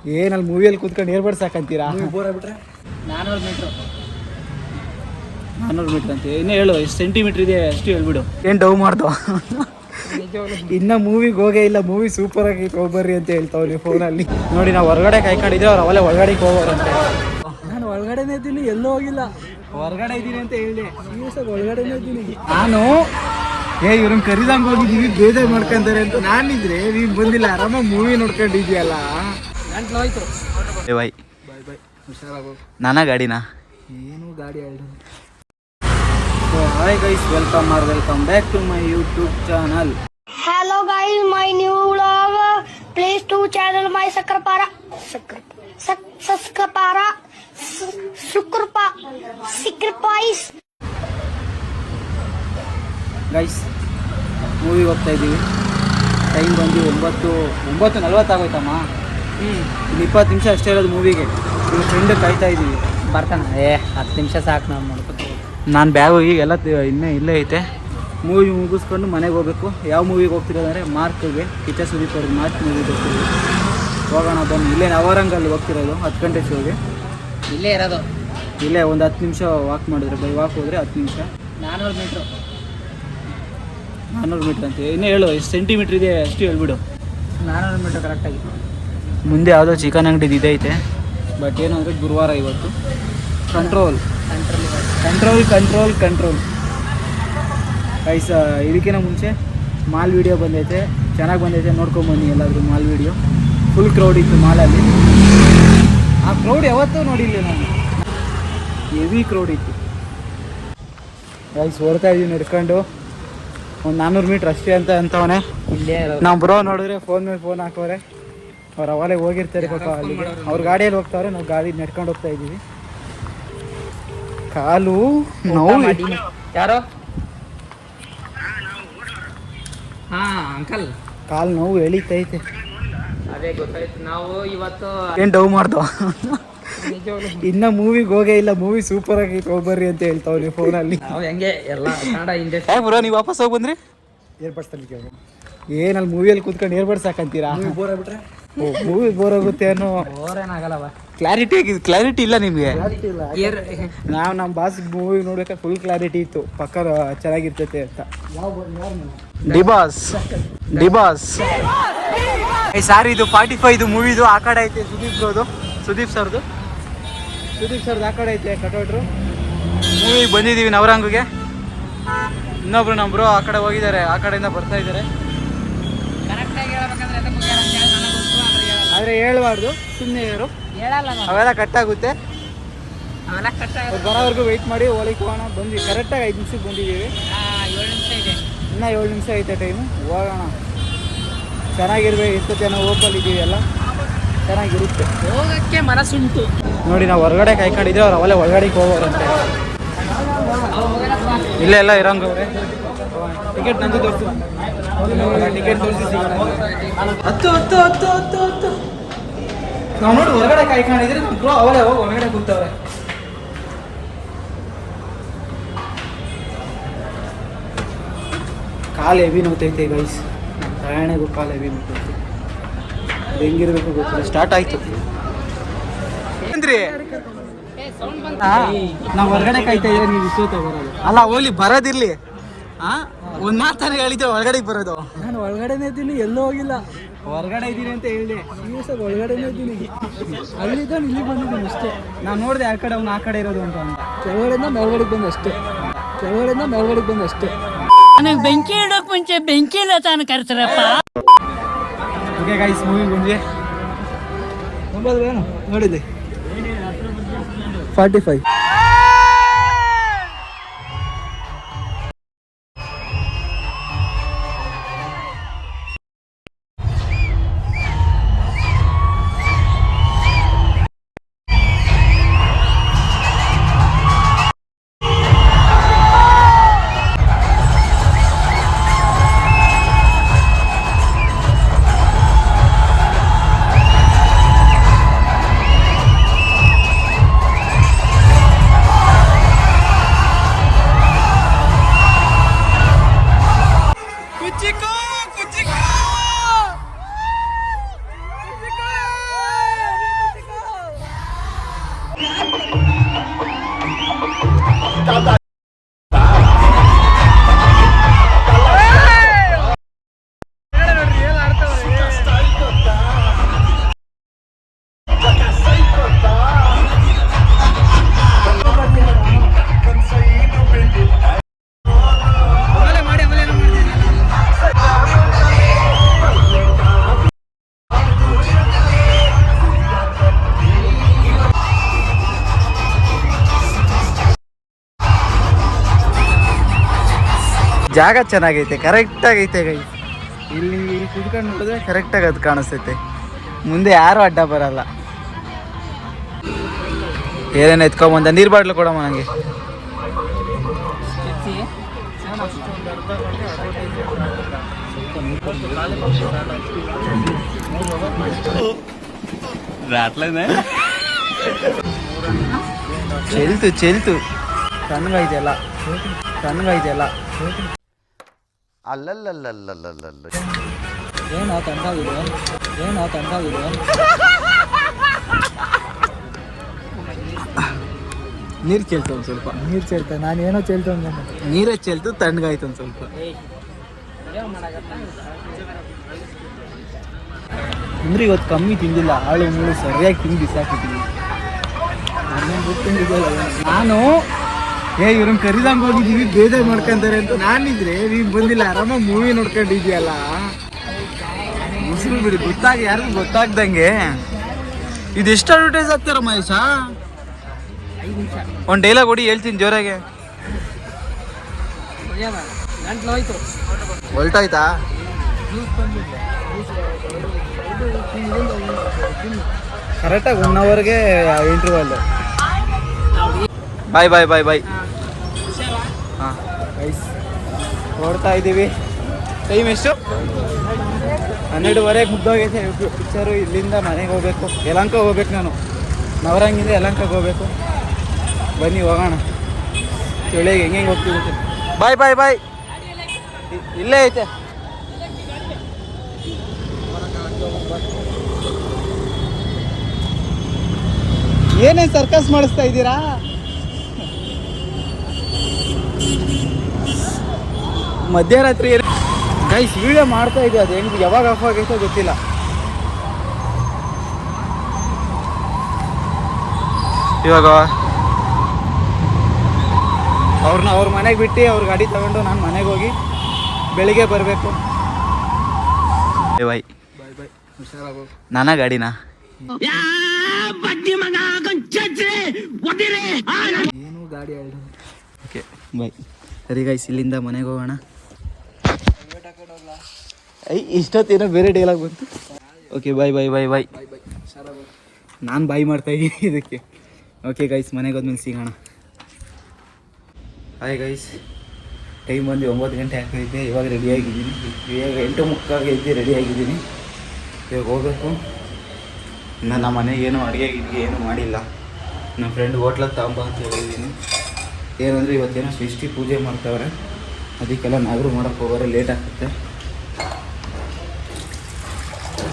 ಏನಲ್ಲಿ ಮೂವಿಯಲ್ಲಿ ಕೂತ್ಕೊಂಡು earbuds ಸಾಕಂತೀರಾ? Bore ಆಗ್ಬಿಟ್ರೆ 400 ಮೀಟ್ರ್. 400 ಮೀಟ್ರ್ ಅಂತ ಇನ್ನೇ ಹೇಳು, ಎಷ್ಟು ಸೆಂಟಿಮೀಟ್ರ್ ಇದೆ ಅಷ್ಟು ಹೇಳ್ಬಿಡು. ಏನು ಡವ್ ಮಾಡ್ದೋ? ಇನ್ನು ಮೂವಿಗೆ ಹೋಗೇ ಇಲ್ಲ, ಮೂವಿ ಸೂಪರ್ ಆಗಿತ್ತು, ಹೋಗ್ಬರ್ರಿ ಅಂತ ಹೇಳ್ತಾವ್ರಿ ಫೋನಲ್ಲಿ. ನೋಡಿ ನಾವು ಹೊರಗಡೆ ಕಾಯ್ಕೊಂಡಿದ್ರೆ ಅವ್ರು ಅವೆಲ್ಲ ಒಳಗಡೆಗೆ ಹೋಗೋರಂತೆ. ನಾನು ಒಳಗಡೆನೇ ಇದ್ದೀನಿ, ಎಲ್ಲೂ ಹೋಗಿಲ್ಲ. ಹೊರಗಡೆ ಇದ್ದೀನಿ ಅಂತ ಹೇಳಿ ಒಳಗಡೆನೇ ಇದ್ದೀನಿ ನಾನು. ಇವ್ರನ್ನ ಕರಿದಂಗೆ ಹೋಗಿದ್ದೀವಿ, ಬೇಜಾರು ಮಾಡ್ಕೊಂತಾರೆ ಅಂತ ನಾನಿದ್ರೆ ನೀನು ಬಂದಿಲ್ಲ, ಆರಾಮಾಗಿ ಮೂವಿ ನೋಡ್ಕೊಂಡಿದ್ಯಲ್ಲ. ಗಂಟ್ಲೋಯ್ತು. ಬೈ ಬಾಯ್ ಬಾಯ್, ಹುಷಾರಾಗೋ. ನಾನಾ ಗಾಡಿನಾ? ಏನು ಗಾಡಿ ಆಯ್ತು. So hi guys, welcome back to my YouTube channel. Hello guys, my new vlog. Please to channel my Sakrapara. Sakrapais. Guys ಮೂವಿಗೆ ಹೋಗ್ತಾ ಇದ್ದೀವಿ. ಟೈಮ್ ಬಂದು 9:40 ಆಗೋಯ್ತಮ್ಮ. ಇನ್ನು 20 ನಿಮಿಷ ಅಷ್ಟೇ ಇರೋದು ಮೂವಿಗೆ. ಇವ್ರ ಫ್ರೆಂಡ್ ಕಾಯ್ತಾ ಇದ್ದೀವಿ, ಬರ್ತಾನೆ. 10 ನಿಮಿಷ ಸಾಕು ನಾವು ನೋಡ್ಕೊತೀವಿ. ನಾನು ಬ್ಯಾಗ್ ಹೋಗಿ ಎಲ್ಲ ಇನ್ನೇ ಇಲ್ಲೇ ಐತೆ. ಮೂವಿ ಮುಗಿಸ್ಕೊಂಡು ಮನೆಗೆ ಹೋಗ್ಬೇಕು. ಯಾವ ಮೂವಿಗೆ ಹೋಗ್ತಿರೋದಂದರೆ ಮಾರ್ಕ್ಗೆ, ಕಿಚ್ಚ ಸುದೀಪ್ ಅವ್ರಿಗೆ ಮಾರ್ಕ್ ಮೂವಿಗೆ ಹೋಗ್ತೀವಿ. ಹೋಗೋಣ ಬನ್ನಿ. ಇಲ್ಲೇ ನವರಂಗಲ್ಲಿ ಹೋಗ್ತಿರೋದು 10 ಗಂಟೆ ಶೋಗೆ. ಇಲ್ಲೇ ಇರೋದು. ಇಲ್ಲೇ ಒಂದು 10 ನಿಮಿಷ ವಾಕ್ ಮಾಡಿದ್ರೆ, ಬೈ ವಾಕ್ ಹೋದರೆ 10 ನಿಮಿಷ. 400 ಮೀಟ್ರ್. 400 ಮೀಟ್ರ್ ಅಂತ ಇನ್ನೇ ಹೇಳು, ಎಷ್ಟು ಸೆಂಟಿಮೀಟ್ರ್ ಇದೆ ಅಷ್ಟು ಹೇಳ್ಬಿಡು. 400 ಮೀಟ್ರ್ ಕರೆಕ್ಟಾಗಿ. ಮುಂದೆ ಯಾವುದೋ ಚಿಕನ್ ಅಂಗಡಿ ಇದೈತೆ. ಬಟ್ ಏನು ಅಂದರೆ ಗುರುವಾರ ಇವತ್ತು. Control guys. ಇದಕ್ಕಿಂತ ಮುಂಚೆ ಮಾಲ್ ವೀಡಿಯೋ ಬಂದೈತೆ, ಚೆನ್ನಾಗಿ ಬಂದೈತೆ, ನೋಡ್ಕೊಂಬನ್ನಿ ಎಲ್ಲಾದರೂ. ಮಾಲ್ ವೀಡಿಯೋ ಫುಲ್ ಕ್ರೌಡ್ ಇತ್ತು ಮಾಲಲ್ಲಿ. ಆ ಕ್ರೌಡ್ ಯಾವತ್ತೂ ನೋಡಿಲ್ಲ ನಾನು, ಹೆವಿ ಕ್ರೌಡ್ ಇತ್ತು ಗೈಸ್. ಹೊರ್ತಾ ಇದೀವಿ ನಡ್ಕೊಂಡು. ಒಂದು 400 ಮೀಟ್ರ್ ಅಷ್ಟೇ ಅಂತವನೇ. ಇಲ್ಲೇ ನಾವು ಬ್ರೋ ನೋಡಿದ್ರೆ ಫೋನ್ ಮೇಲೆ ಫೋನ್ ಹಾಕೋರೆ. ಅವ್ರು ಅವಾಗಲೇ ಹೋಗಿರ್ತಾರೆ ಪಾಪ ಅಲ್ಲಿಗೆ. ಅವ್ರ ಗಾಡಿಯಲ್ಲಿ ಹೋಗ್ತಾವ್ರೆ, ನಾವು ಗಾಡಿ ನಡ್ಕೊಂಡು ಹೋಗ್ತಾ ಇದ್ದೀವಿ. ಕಾಲು ನೋವು. ಯಾರು? ಅಂಕಲ್. ಕಾಲು ನೋವು ಎಳಿತೈತೆ. ಅದೇ ಗೊತ್ತಾಯ್ತು. ನಾವು ಇವತ್ತು ಏನು ಡವ್ ಮಾಡ್ದೋ? ಇನ್ನು ಮೂವಿಗೆ ಹೋಗೇ ಇಲ್ಲ, ಮೂವಿ ಸೂಪರ್ ಆಗಿತ್ತು, ಹೋಗ್ಬರ್ರಿ ಅಂತ ಹೇಳ್ತಾವ್ರಿ ಫೋನಲ್ಲಿ. ನಾವು ಹೆಂಗೆ ಎಲ್ಲ ಕನ್ನಡ ಇಂಡಸ್ಟ್ರಿ. ಹೇಗೆ ಬ್ರೋ ನೀವು ವಾಪಸ್ ಹೋಗಿ ಬಂದ್ರಿ? ಏರ್ಪಡಿಸ್ತಾರೆ. ಏನಲ್ಲಿ ಮೂವಿಯಲ್ಲಿ ಕೂತ್ಕೊಂಡು ಏರ್ಬಡ್ಸ್ ಸಾಕಂತೀರಾ? ಬೋರ್ ಆಗ್ಬಿಟ್ರೆ ಮೂವಿ ಬೋರ್ ಆಗುತ್ತೆ ಅನ್ನೋ ಬೋರೇನಾಗಲ್ಲವ. ಕ್ಲಾರಿಟಿ ಇಲ್ಲ ನಿಮಗೆ. ಏರ್ ನಾವು ನಮ್ಮ ಬಾಸ್ ಮೂವಿ ನೋಡ್ಬೇಕಾದ್ರೆ ಫುಲ್ ಕ್ಲಾರಿಟಿ ಇತ್ತು, ಪಕ್ಕ ಚೆನ್ನಾಗಿರ್ತೈತೆ ಅಂತ. ಡಿಬಾಸ್ ಸಾರಿ, ಇದು 45 ಇದು ಮೂವಿದು. ಆ ಕಡೆ ಐತೆ ಸುದೀಪ್ ಸರ್ದು ಆ ಕಡೆ ಐತೆ ಕಟೌಟ್ರು. ಮೂವಿಗೆ ಬಂದಿದ್ದೀವಿ ನವರಂಗಿಗೆ. ಇನ್ನೊಬ್ರು ನಮ್ಮ ಬ್ರೋ ಆ ಕಡೆ ಹೋಗಿದ್ದಾರೆ, ಆ ಕಡೆಯಿಂದ ಬರ್ತಾ ಇದ್ದಾರೆ. ಕರೆಕ್ಟಾಗಿ ಹೇಳ್ಬೇಕಂದ್ರೆ ಎದಕ್ಕೆ ಮುಖ್ಯ ಅಂತ ಹೇಳಿ ನನಗೆ ಗೊತ್ತು, ಆದರೆ ಹೇಳ್ಬಾರ್ದು, ಸುಮ್ಮನೆ ಇರು, ಹೇಳಲ್ಲ ನಾನು. ಅವೆಲ್ಲ ಕಟ್ಟಾಗುತ್ತೆ. ಅವೆಲ್ಲ ಕರೆಕ್ಟಾಗಿ ಬರೋವರೆಗೂ ವೆಯ್ಟ್ ಮಾಡಿ ಹೋಲಿಕೆ ಹೋಗೋಣ. ಬಂದ್ವಿ ಕರೆಕ್ಟಾಗಿ 5 ನಿಮಿಷಕ್ಕೆ ಬಂದಿದ್ದೀವಿ. 7 ನಿಮಿಷ ಇದೆ. ಇನ್ನೂ 7 ನಿಮಿಷ ಐತೆ ಟೈಮು. ಹೋಗೋಣ. ಚೆನ್ನಾಗಿರ್ಬೇಕು. ಎಷ್ಟು ಜನ ಓಪಲ್ಲಿದ್ದೀವಿ, ಎಲ್ಲ ಚೆನ್ನಾಗಿರುತ್ತೆ. ಹೋಗೋಕ್ಕೆ ಮನಸ್ಸುಂಟು. ನೋಡಿ ನಾವು ಹೊರಗಡೆ ಕಾಯ್ಕೊಂಡಿದ್ರೆ ಅವ್ರು ಅವೆಲ್ಲ ಒಳಗಡೆಗೆ ಹೋಗೋರಂತೆ. ಇಲ್ಲೇ ಎಲ್ಲ ಇರೋಂಗವ್ರೆ. ಟಿಕೆಟ್ ನಂದು ತೋರಿಸು. ಟಿಕೆಟ್ ತೋರಿಸಿ ಸಿಗೋಣ. 10 ನಾವು ನೋಡಿ ಹೊರಗಡೆ ಕಾಯ್ಕೊಂಡಿದ್ರೆ ಬ್ರೋ ಅವಲೇ ಹೋಗಿ ಹೊರಗಡೆ ಕೂತವ್ರೆ. ಕಾಲು ಹೆವಿ ನೋತೈತೆ ಗೈಸ್. ಪ್ರಯಾಣಗೂ ಕಾಲು ಹೆವಿ ನೋತೈತೆ. ಅದು ಹೆಂಗಿರ್ಬೇಕು ಗೊತ್ತಿಲ್ಲ. ಸ್ಟಾರ್ಟ್ ಆಯ್ತು ಅಂದ್ರಿ. ನಾವು ಹೊರಗಡೆ ಕಾಯ್ತಾ ಇದ್ರೆ ನೀವು ಇಷ್ಟೊತ್ತ ಬರೋದು ಅಲ್ಲ. ಹೋಗ್ಲಿ, ಬರೋದಿರ್ಲಿ. ಒಂದು ಮಾತಾನೆ ಹೇಳಿದ್ರೆ ಹೊರಗಡೆಗೆ ಬರೋದು. ನಾನು ಒಳಗಡೆನೇ ಇದ್ದೀನಿ, ಎಲ್ಲೂ ಹೋಗಿಲ್ಲ. ಹೊರಗಡೆ ಇದ್ದೀನಿ ಅಂತ ಹೇಳಿ ಒಳಗಡೆನೇ ಇದ್ದೀನಿ. ಅಲ್ಲಿದ್ದ ಇಲ್ಲಿ ಬಂದಿದ್ದೀನಿ ಅಷ್ಟೇ. ನಾನು ನೋಡಿದೆ ಆ ಕಡೆ ಅವ್ನು ಆ ಕಡೆ ಇರೋದು ಅಂತ. ಕೆಳಗಡೆಯಿಂದ ಮೇಲ್ಗಡೆಗೆ ಬಂದು ಅಷ್ಟೇ. ನನಗೆ ಬೆಂಕಿ ಇಡೋಕ್ ಮುಂಚೆ ಬೆಂಕಿ ಇಲ್ಲ ತಾನು ಕರ್ತಾರಪ್ಪ. ಓಕೆ ಗೈಸ್, ಮೂವಿ ಬಂದ್ವಿ. ನೋಡಿದ್ದೆ 45. ಜಾಗ ಚೆನ್ನಾಗೈತೆ, ಕರೆಕ್ಟಾಗೈತೆ ಗೈ. ಇಲ್ಲಿ ಕುತ್ಕೊಂಡು ನೋಡಿದ್ರೆ ಕರೆಕ್ಟಾಗಿ ಅದು ಕಾಣಿಸ್ತೈತೆ. ಮುಂದೆ ಯಾರು ಅಡ್ಡ ಬರಲ್ಲ. ಏನೇನು ಎತ್ಕೊಂಬಂದ, ನೀರು ಬಾಟ್ಲು ಕೊಡಮ್ಮ ನನಗೆ. ಚೆಲ್ತು ತಣ್ಣಗೈತೆಲ್ಲ ಅಲ್ಲಲ್ಲಲ್ಲಲ್ಲಲ್ಲಲ್ಲ ಏನೋ ತಂದಾಗಿದೆ ನೀರು ಚೆಲ್ತು ಒಂದು ಸ್ವಲ್ಪ. ನೀರು ಚೆಲ್ತ, ನಾನು ಏನೋ ಚೆಲ್ತು ಅಂದ. ನೀರೇ ಚೆಲ್ತು, ತಣ್ಣಗಾಯ್ತು ಒಂದು ಸ್ವಲ್ಪ. ಅಂದ್ರೆ ಇವತ್ತು ಕಮ್ಮಿ ತಿಂದಿಲ್ಲ, ಆಳು ಮೂಳು ಸರಿಯಾಗಿ ತಿಂದು ಬಿಸಾಕಿದ್ದೀನಿ. ನಾನು ಇವ್ರನ್ನ ಕರಿದಂಗೆ ಹೋಗಿದ್ದೀವಿ, ಬೇಜಾರು ಮಾಡ್ಕೊಂತಾರೆ ಅಂತ ನಾನಿದ್ರೆ ನೀನು ಬಂದಿಲ್ಲ, ಆರಾಮಾಗಿ ಮೂವಿ ನೋಡ್ಕೊಂಡಿದ್ಯಲ್ಲ. ಮುಸ್ರು ಬಿಡಿ, ಯಾರಿಗೂ ಗೊತ್ತಾಗ್ದಂಗೆ. ಇದೆಷ್ಟು ಅಡ್ವರ್ಟೈಸ್ ಆಗ್ತಾರ ಮಹೇಶ? ಒಂದು ಡೈಲಾಗ್ ಹೊಡಿ, ಹೇಳ್ತೀನಿ ಜೋರಾಗೆ. ಹೊಲ್ಟಾಯ್ತಾ? ಕರೆಕ್ಟಾಗಿ 1 ಅವರ್ಗೆ ಇಂಟರ್ವಲ್. ಬಾಯ್ ಬಾಯ್ ಬಾಯ್ ಬಾಯ್. ಹಾಂ ಗೈಸ್, ನೋಡ್ತಾ ಇದ್ದೀವಿ. ಟೈಮ್ ಎಷ್ಟು? 12:30 ಮುಗ್ದೋಗೈತೆ ಪಿಕ್ಚರು. ಇಲ್ಲಿಂದ ಮನೆಗೆ ಹೋಗ್ಬೇಕು, ಯಲಹಂಕ ಹೋಗ್ಬೇಕು. ನಾನು ನವರಂಗಿಂದ ಯಲಹಂಕಕ್ಕೆ ಹೋಗ್ಬೇಕು. ಬನ್ನಿ ಹೋಗೋಣ. ಚಳಿಗೆ ಹೆಂಗೆ ಹೋಗ್ತೀವಿ. ಬಾಯ್ ಬಾಯ್ ಬಾಯ್. ಇಲ್ಲೇ ಐತೆ. ಏನೇನು ಸರ್ಕಸ್ ಮಾಡಿಸ್ತಾ ಇದ್ದೀರಾ? ಮಧ್ಯರಾತ್ರಿ ಗೈಸ್ ವಿಡಿಯೋ ಮಾಡ್ತಾ ಇದ್ದೆ, ಅದು ಹೆಂಗೆ ಯಾವಾಗ ಆಫ್ ಆಗೈತೋ ಗೊತ್ತಿಲ್ಲ. ಇವಾಗ ಅವ್ರ ಮನೆಗೆ ಬಿಟ್ಟು ಅವ್ರ ಗಾಡಿ ತಗೊಂಡು ನಾನು ಮನೆಗೆ ಹೋಗಿ ಬೆಳಿಗ್ಗೆ ಬರಬೇಕು. ಬಾಯ್ ಬಾಯ್ ಬಾಯ್. ಹುಷಾರಾಗು. ನಾನಾ ಗಾಡಿನಾ? ಏನು ಗಾಡಿ ಆಯ್ತು. Okay bye. ಸರಿ ಗೈಸ್, ಇಲ್ಲಿಂದ ಮನೆಗೆ ಹೋಗೋಣ. ಇಷ್ಟೊತ್ತೇನೋ ಬೇರೆ ಡೈಲಾಗ್ ಬಂತು. Okay bye bye bye bye. ನಾನು ಬಾಯ್ ಮಾಡ್ತಾ ಇದ್ದೀನಿ ಇದಕ್ಕೆ. ಓಕೆ ಗೈಸ್, ಮನೆಗೆ ಹೋದ್ಮೇಲೆ ಸಿಗೋಣ. ಹಾಯ್ ಗೈಸ್, ಟೈಮ್ ಬಂದು 9 ಗಂಟೆ ಆಗ್ತಾಯಿದ್ದೆ. ಇವಾಗ ರೆಡಿಯಾಗಿದ್ದೀನಿ. ಇವಾಗ 8:30 ಎದ್ದು ರೆಡಿಯಾಗಿದ್ದೀನಿ. ಇವಾಗ ಹೋಗ್ಬೇಕು. ಇನ್ನು ನಮ್ಮ ಮನೆಗೆ ಏನೂ ಅಡುಗೆ ಏನೂ ಮಾಡಿಲ್ಲ. ನಮ್ಮ ಫ್ರೆಂಡ್ ಹೋಟ್ಲಲ್ಲಿ ತಗೊಂಬ ಅಂತ ಹೇಳಿದ್ದೀನಿ. ಏನಂದರೆ ಇವತ್ತೇನೋ ಷಷ್ಠಿ ಪೂಜೆ ಮಾಡ್ತಾವ್ರೆ, ಅದಕ್ಕೆಲ್ಲ ನಾಗರು ಮಾಡೋಕ್ಕೆ ಹೋಗೋರೆ, ಲೇಟ್ ಆಗ್ತದೆ.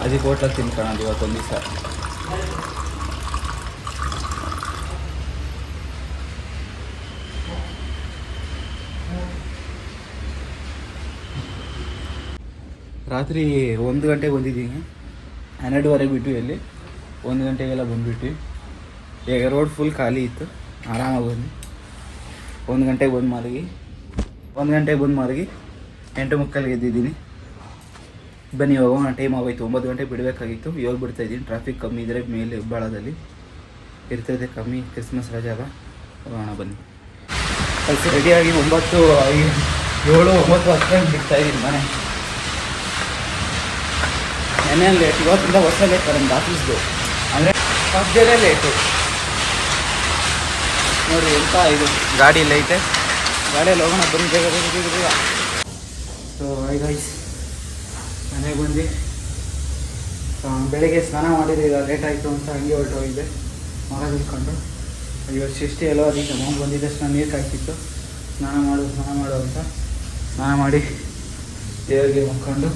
ಅದಕ್ಕೆ ಹೋಟ್ಲಲ್ಲಿ ತಿನ್ಕೊಳ್ಳೋದು ಇವತ್ತೊಂದು ದಿವಸ. ರಾತ್ರಿ 1 ಗಂಟೆಗೆ ಬಂದಿದ್ದೀನಿ. 12:30 ಬಿಟ್ಟು ಇಲ್ಲಿ 1 ಗಂಟೆಗೆಲ್ಲ ಬಂದುಬಿಟ್ಟು. ಈಗ ರೋಡ್ ಫುಲ್ ಖಾಲಿ ಇತ್ತು, ಆರಾಮಾಗಿ ಬಂದು 1 ಗಂಟೆಗೆ ಬಂದು ಮಲಗಿ 8:30 ಎದ್ದಿದ್ದೀನಿ. ಬನ್ನಿ ಹೋಗೋಣ, ಟೈಮ್ ಆಗೋಯ್ತು. 9 ಗಂಟೆಗೆ ಬಿಡಬೇಕಾಗಿತ್ತು, ಇವಾಗ ಬಿಡ್ತಾಯಿದ್ದೀನಿ. ಟ್ರಾಫಿಕ್ ಕಮ್ಮಿ ಇದ್ದರೆ ಮೇಲೆ ಹೆಬ್ಬಾಳದಲ್ಲಿ ಇರ್ತೈತೆ ಕಮ್ಮಿ, ಕ್ರಿಸ್ಮಸ್ ರಜೆ ಅಲ್ಲ. ಹೋಗೋಣ ಬನ್ನಿ. ಕೆಲಸ ರೆಡಿಯಾಗಿ 9, 7, 9 ಹತ್ತು ಬಿಡ್ತಾಯಿದ್ದೀನಿ ಮನೆ. ಏನೇನು ಲೇಟ್, ಇವತ್ತಿಂದ ಹೊಸ ಲೇಟ್ ನಮ್ದು ಆಫೀಸ್ದು. ಅಂದರೆ ಫಸ್ಟ್ ಡೇನೇ ಲೇಟು ನೋಡಿ. ಎಂತ ಇದು ಗಾಡಿ ಇಲ್ಲ ಐತೆ, ಗಾಡಿಯಲ್ಲಿ ಹೋಗೋಣ ಬನ್ನಿ ಬೇಗ ಬೇಗ ಬೇಗ ಬೇಗ. ಸೊ ಗೈಸ್, ಮನೆಗೆ ಬಂದು ಬೆಳಗ್ಗೆ ಸ್ನಾನ ಮಾಡಿದೆ. ಈಗ ಲೇಟ್ ಆಯಿತು ಅಂತ ಹಂಗೆ ಹೊರಟೋಗಿದ್ದೆ. ಮಗ ಇಟ್ಕೊಂಡು ಇವತ್ತು ಷಷ್ಠಿ ಎಲ್ಲೋ, ಅದಕ್ಕೆ ಮಗು ಬಂದಿದ್ದ ತಕ್ಷಣ ನೀರು ಕಾಯ್ತಿತ್ತು. ಸ್ನಾನ ಮಾಡು ಅಂತ ಸ್ನಾನ ಮಾಡಿ ದೇವರಿಗೆ ಮುಕ್ಕೊಂಡು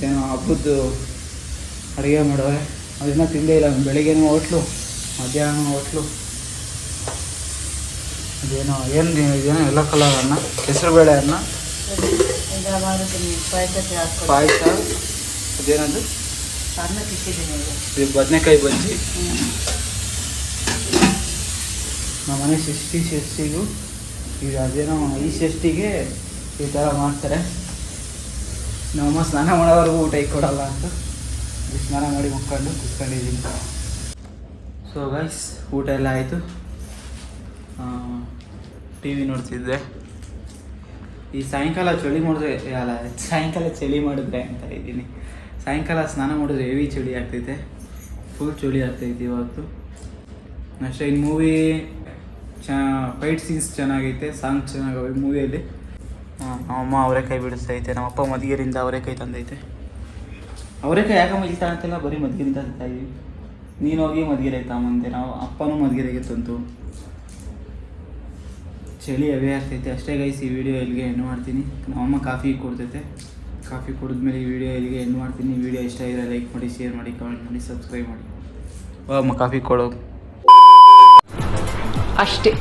ಏನೋ ಹಬ್ಬದ್ದು ಅಡುಗೆ ಮಾಡೋರೆ. ಅದನ್ನ ತಿಂದೇ ಇಲ್ಲ. ಬೆಳಿಗ್ಗೆನೂ ಹೋಟ್ಲು, ಮಧ್ಯಾಹ್ನ ಹೋಟ್ಲು. ಅದೇನೋ ಇದೇನೋ ಎಲ್ಲ ಕಲರ್ ಅನ್ನ, ಹೆಸರುಬೇಳೆ ಅನ್ನ, ಪಾಯಸ, ಅದೇನದು ಬದನೆಕಾಯಿ ಬಜ್ಜಿ. ನಮ್ಮನೆ ಷಷ್ಠಿಗೂ ಈಗ ಅದೇನೋ ಈ ಷಷ್ಠಿಗೆ ಈ ಥರ ಮಾಡ್ತಾರೆ. ನಮ್ಮಮ್ಮ ಸ್ನಾನ ಮಾಡೋವರೆಗೂ ಊಟ ಕೊಡಲ್ಲ ಅಂತ ಸ್ನಾನ ಮಾಡಿ ಮುಕ್ಕೊಂಡು ಕುತ್ಕೊಂಡಿದ್ದೀನಿ. ಸೊ ಗೈಸ್, ಊಟ ಎಲ್ಲ ಆಯಿತು. ಟಿ ವಿ ನೋಡ್ತಿದ್ದೆ. ಈ ಸಾಯಂಕಾಲ ಚಳಿ ಮಾಡಿದ್ರೆ ಅಲ್ಲ ಸಾಯಂಕಾಲ ಚಳಿ ಮಾಡಿದ್ರೆ ಅಂತ ಇದ್ದೀನಿ. ಸಾಯಂಕಾಲ ಸ್ನಾನ ಮಾಡಿದ್ರೆ ಹೆವಿ ಚಳಿ ಆಗ್ತೈತೆ, ಫುಲ್ ಚಳಿ ಆಗ್ತೈತೆ ಇವತ್ತು. ಅಷ್ಟೇ. ಇನ್ನು ಮೂವಿ ಫೈಟ್ ಸೀನ್ಸ್ ಚೆನ್ನಾಗೈತೆ, ಸಾಂಗ್ ಚೆನ್ನಾಗವೆ ಮೂವಿಯಲ್ಲಿ. ನಮ್ಮಮ್ಮ ಅವರೆಕಾಯಿ ಬಿಡಿಸ್ತೈತೆ, ನಮ್ಮಪ್ಪ ಮಧುಗಿರಿಂದ ಅವರೆಕಾಯಿ ತಂದೈತೆ. ಅವರೆಕಾಯಿ ಯಾಕಮ್ಮ ಇಲ್ಲಿ ತಾಂತಿಲ್ಲ, ಬರೀ ಮಧುಗಿರಿಂದ ತಂತಾಯಿದ್ವಿ. ನೀನು ಹೋಗಿ ಮಧುಗಿರೆ ತಗೊಂಬಂದೆ, ನಾವು ಅಪ್ಪನೂ ಮಧುಗಿರೆಗೆ ತಂತು. ಚಳಿ ಅವೇ ಆಗ್ತೈತೆ. ಅಷ್ಟೇ ಗೈಸ್, ಈ ವಿಡಿಯೋ ಇಲ್ಲಿಗೆ ಎಂಡ್ ಮಾಡ್ತೀನಿ. ನಮ್ಮಮ್ಮ ಕಾಫಿ ಕೊಡ್ತೈತೆ, ಕಾಫಿ ಕುಡಿದ್ಮೇಲೆ ಈ ವಿಡಿಯೋ ಇಲ್ಲಿಗೆ ಎಂಡ್ ಮಾಡ್ತೀನಿ. ಈ ವಿಡಿಯೋ ಇಷ್ಟ ಆಗಿದ್ರೆ ಲೈಕ್ ಮಾಡಿ, ಶೇರ್ ಮಾಡಿ, ಕಮೆಂಟ್ ಮಾಡಿ, ಸಬ್ಸ್ಕ್ರೈಬ್ ಮಾಡಿ. ಅಮ್ಮ ಕಾಫಿ ಕೊಡೋ ಅಷ್ಟೇ.